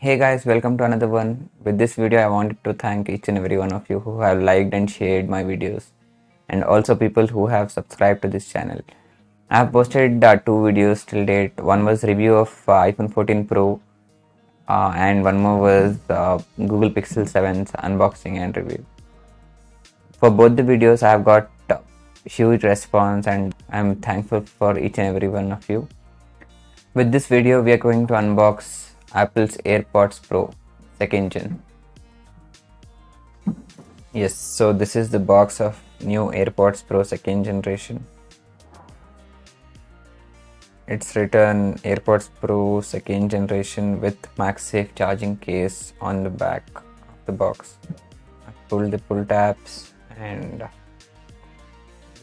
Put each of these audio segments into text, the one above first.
Hey guys, welcome to another one. With this video, I wanted to thank each and every one of you who have liked and shared my videos, and also people who have subscribed to this channel. I have posted two videos till date. One was review of iPhone 14 Pro, and one more was Google Pixel 7's unboxing and review. For both the videos, I have got huge response, and I'm thankful for each and every one of you. With this video, we are going to unbox Apple's AirPods Pro 2nd Gen. Yes, so this is the box of new AirPods Pro 2nd generation. It's written AirPods Pro 2nd generation with MagSafe charging case on the back of the box. I pulled the pull tabs and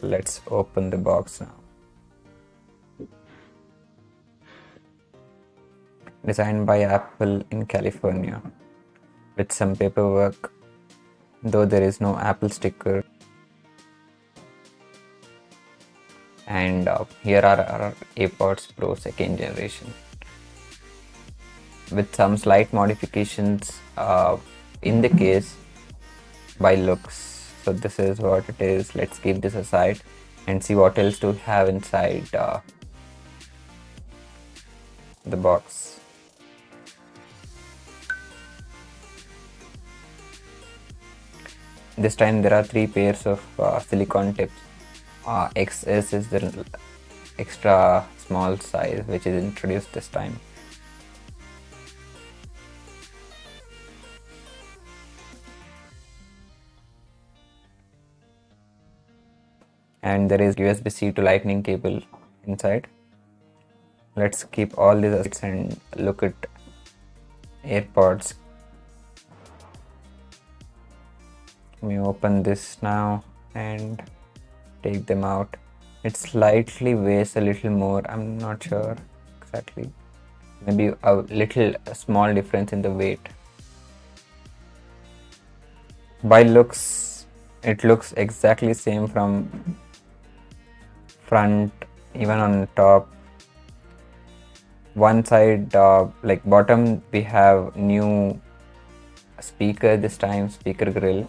let's open the box now. Designed by Apple in California with some paperwork, though there is no Apple sticker. And here are our AirPods Pro 2nd generation with some slight modifications in the case by looks. So this is what it is. Let's keep this aside and see what else to have inside the box. This time there are 3 pairs of silicone tips. XS is the extra small size which is introduced this time. And there is USB-C to Lightning cable inside. Let's keep all these aside and look at AirPods. Let me open this now and take them out. It slightly weighs a little more. I'm not sure exactly. Maybe a small difference in the weight. By looks, it looks exactly same from front, even on top. One side, like bottom, we have new speaker this time, speaker grill.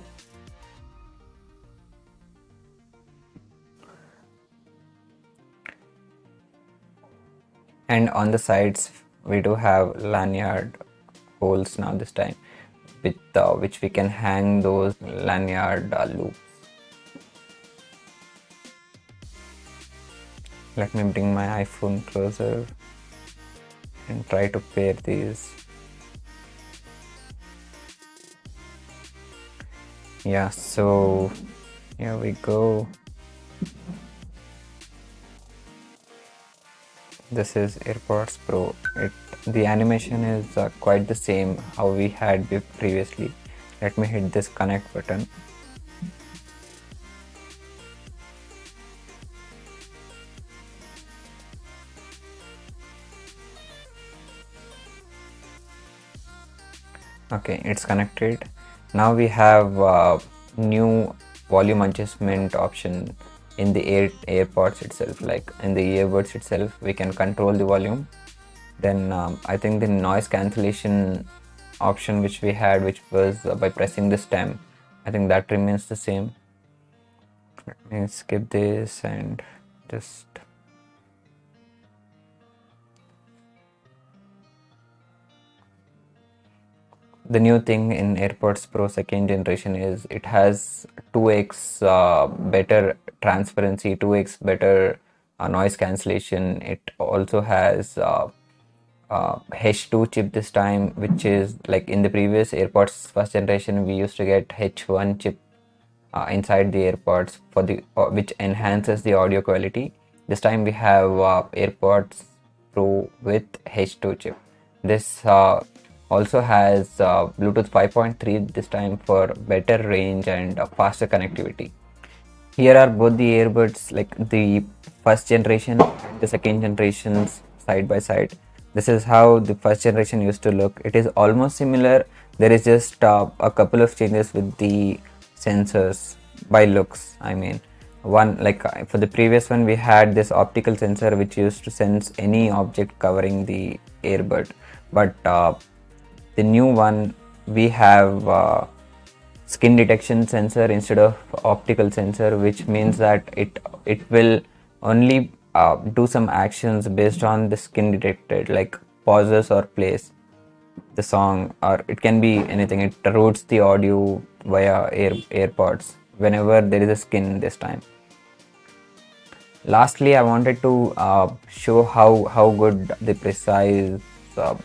And on the sides, we do have lanyard holes now this time, with which we can hang those lanyard loops. Let me bring my iPhone closer and try to pair these. Yeah, so here we go. This is AirPods Pro. The animation is quite the same how we had previously. Let me hit this connect button. Okay, it's connected. Now we have new volume adjustment option in the AirPods itself, like in the earbuds itself. We can control the volume. Then I think the noise cancellation option which we had, which was by pressing the stem, I think that remains the same. Let me skip this and just the new thing in AirPods Pro 2nd generation is it has 2x better transparency, 2x better noise cancellation. It also has H2 chip this time, which is like in the previous AirPods 1st generation we used to get H1 chip inside the AirPods for the which enhances the audio quality. This time we have AirPods Pro with H2 chip. This also has Bluetooth 5.3 this time for better range and faster connectivity. Here are both the earbuds, like the 1st generation and the 2nd generations side by side. This is how the 1st generation used to look. It is almost similar. There is just a couple of changes with the sensors by looks. I mean, one, like for the previous one we had this optical sensor which used to sense any object covering the earbud, but The new one, we have skin detection sensor instead of optical sensor, which means that it will only do some actions based on the skin detected, like pauses or plays the song, or it can be anything. It routes the audio via AirPods whenever there is a skin this time. Lastly, I wanted to show how good the precise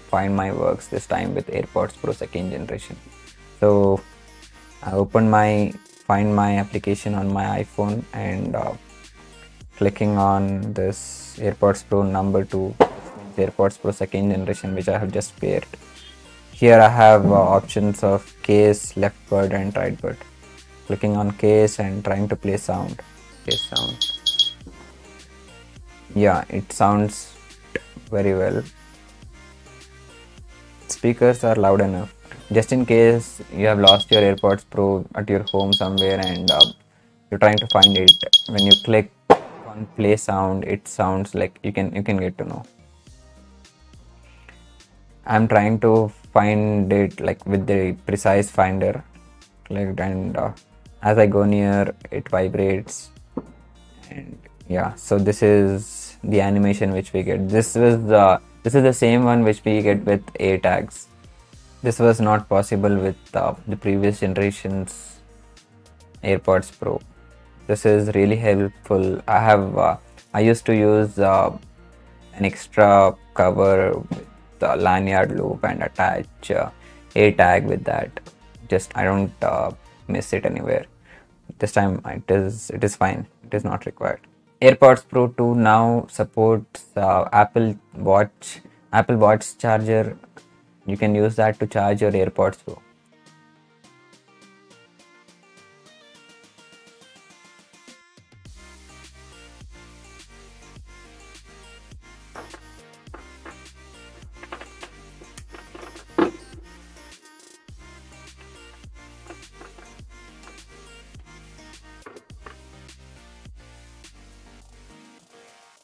Find My works this time with AirPods Pro second generation. So I opened my Find My application on my iPhone and clicking on this AirPods Pro number 2, AirPods Pro second generation, which I have just paired. Here I have options of case, left bud and right bud. Clicking on case and trying to play sound. Case sound. Yeah, it sounds very well. Speakers are loud enough. Just in case you have lost your AirPods Pro at your home somewhere and you're trying to find it, when you click on play sound, it sounds like you can get to know. I'm trying to find it like with the precise finder, clicked, and as I go near, it vibrates. And yeah, so this is the animation which we get. This is the same one which we get with A tags. This was not possible with the previous generation's AirPods Pro. This is really helpful. I used to use an extra cover with the lanyard loop and attach A tag with that. Just I don't miss it anywhere. This time it is fine. It is not required. AirPods Pro 2 now supports Apple Watch charger. You can use that to charge your AirPods Pro.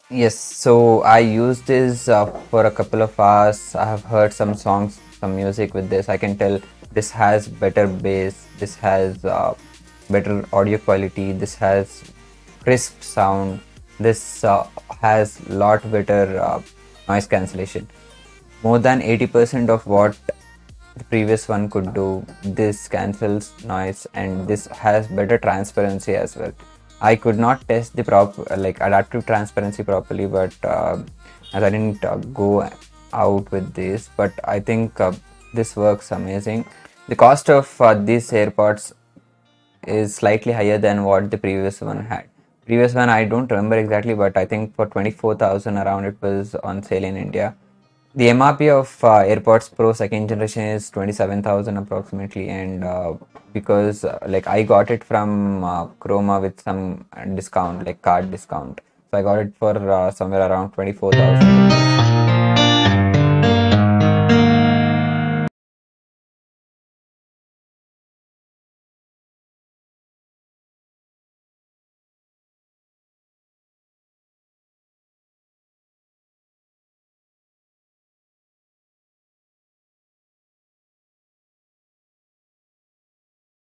Yes, so I used this for a couple of hours. I have heard some songs, some music with this. I can tell this has better bass, this has better audio quality, this has crisp sound, this has lot better noise cancellation. More than 80% of what the previous one could do, this cancels noise, and this has better transparency as well. I could not test the like adaptive transparency properly, but as I didn't go out with this, but I think this works amazing. The cost of these AirPods is slightly higher than what the previous one had. Previous one I don't remember exactly, but I think for 24,000 around it was on sale in India. The MRP of AirPods Pro second generation is 27,000 approximately, and because like I got it from Chroma with some discount, like card discount, so I got it for somewhere around 24,000.